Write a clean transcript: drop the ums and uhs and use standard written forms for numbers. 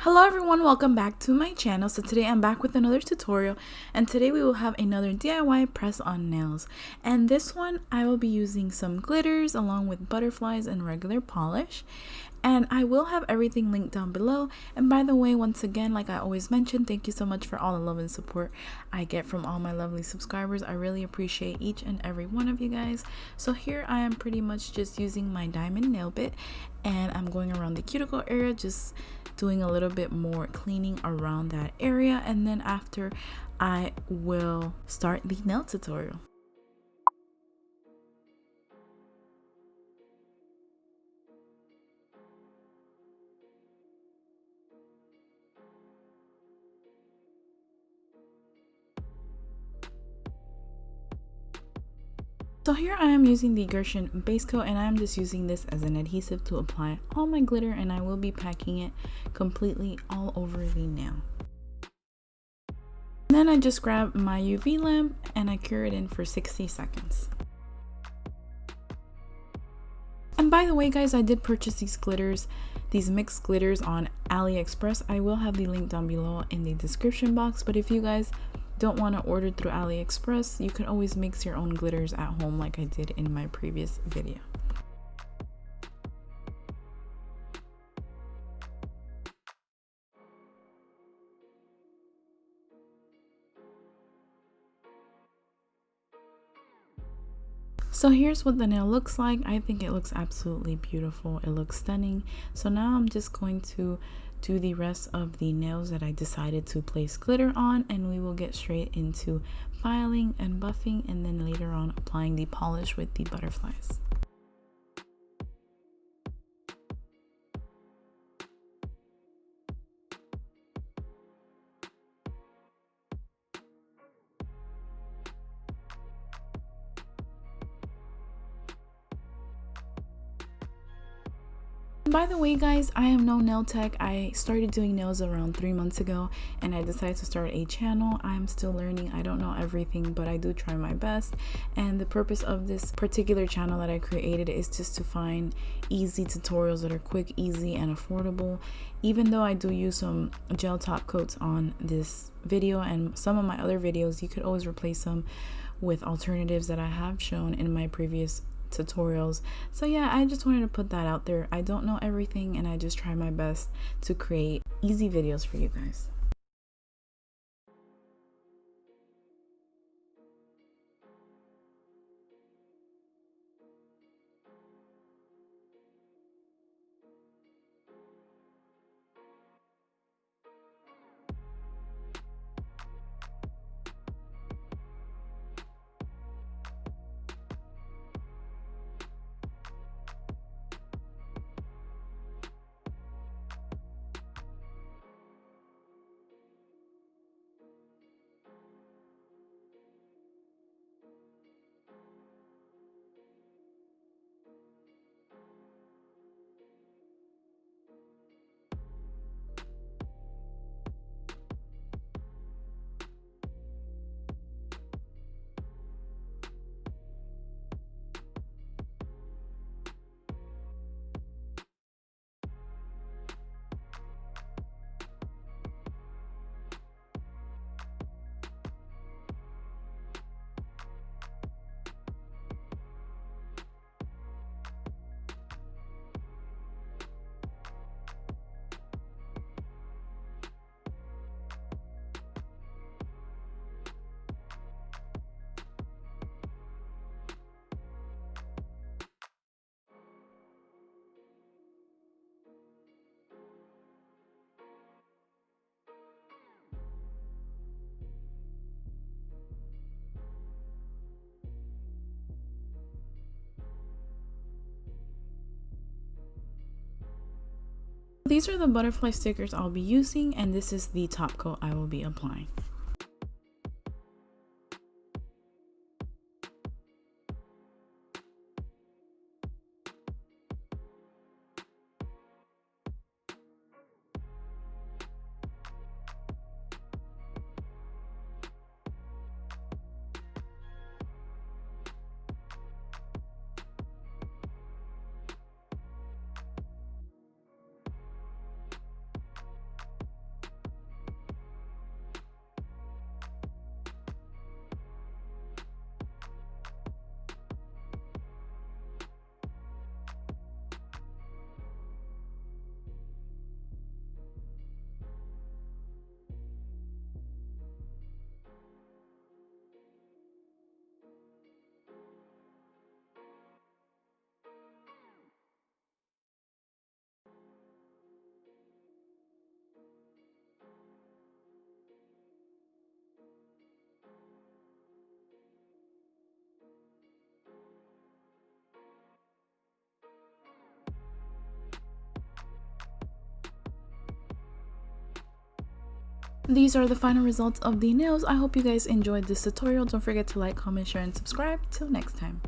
Hello everyone, welcome back to my channel. So today I'm back with another tutorial, and today we will have another DIY press on nails. And this one I will be using some glitters along with butterflies and regular polish. And I will have everything linked down below. And by the way, once again, like I always mention, thank you so much for all the love and support I get from all my lovely subscribers. I really appreciate each and every one of you guys. So here I am pretty much just using my diamond nail bit, and I'm going around the cuticle area, just doing a little bit more cleaning around that area, and then after I will start the nail tutorial. So here I am using the Gershion base coat, and I'm just using this as an adhesive to apply all my glitter, and I will be packing it completely all over the nail. And then I just grab my UV lamp and I cure it in for 60 seconds. And by the way guys, I did purchase these glitters, these mixed glitters on AliExpress. I will have the link down below in the description box, but if you guys don't want to order through AliExpress, you can always mix your own glitters at home like I did in my previous video. So here's what the nail looks like. I think it looks absolutely beautiful. It looks stunning. So now I'm just going to do the rest of the nails that I decided to place glitter on, and we will get straight into filing and buffing, and then later on applying the polish with the butterflies. By the way guys, I am no nail tech. I started doing nails around 3 months ago, and I decided to start a channel. I'm still learning. I don't know everything, but I do try my best. And the purpose of this particular channel that I created is just to find easy tutorials that are quick, easy, and affordable. Even though I do use some gel top coats on this video and some of my other videos, you could always replace them with alternatives that I have shown in my previous tutorials. So yeah, I just wanted to put that out there. I don't know everything, and I just try my best to create easy videos for you guys. These are the butterfly stickers I'll be using, and this is the top coat I will be applying. these are the final results of the nails. I hope you guys enjoyed this tutorial. Don't forget to like, comment, share, and subscribe. Till next time.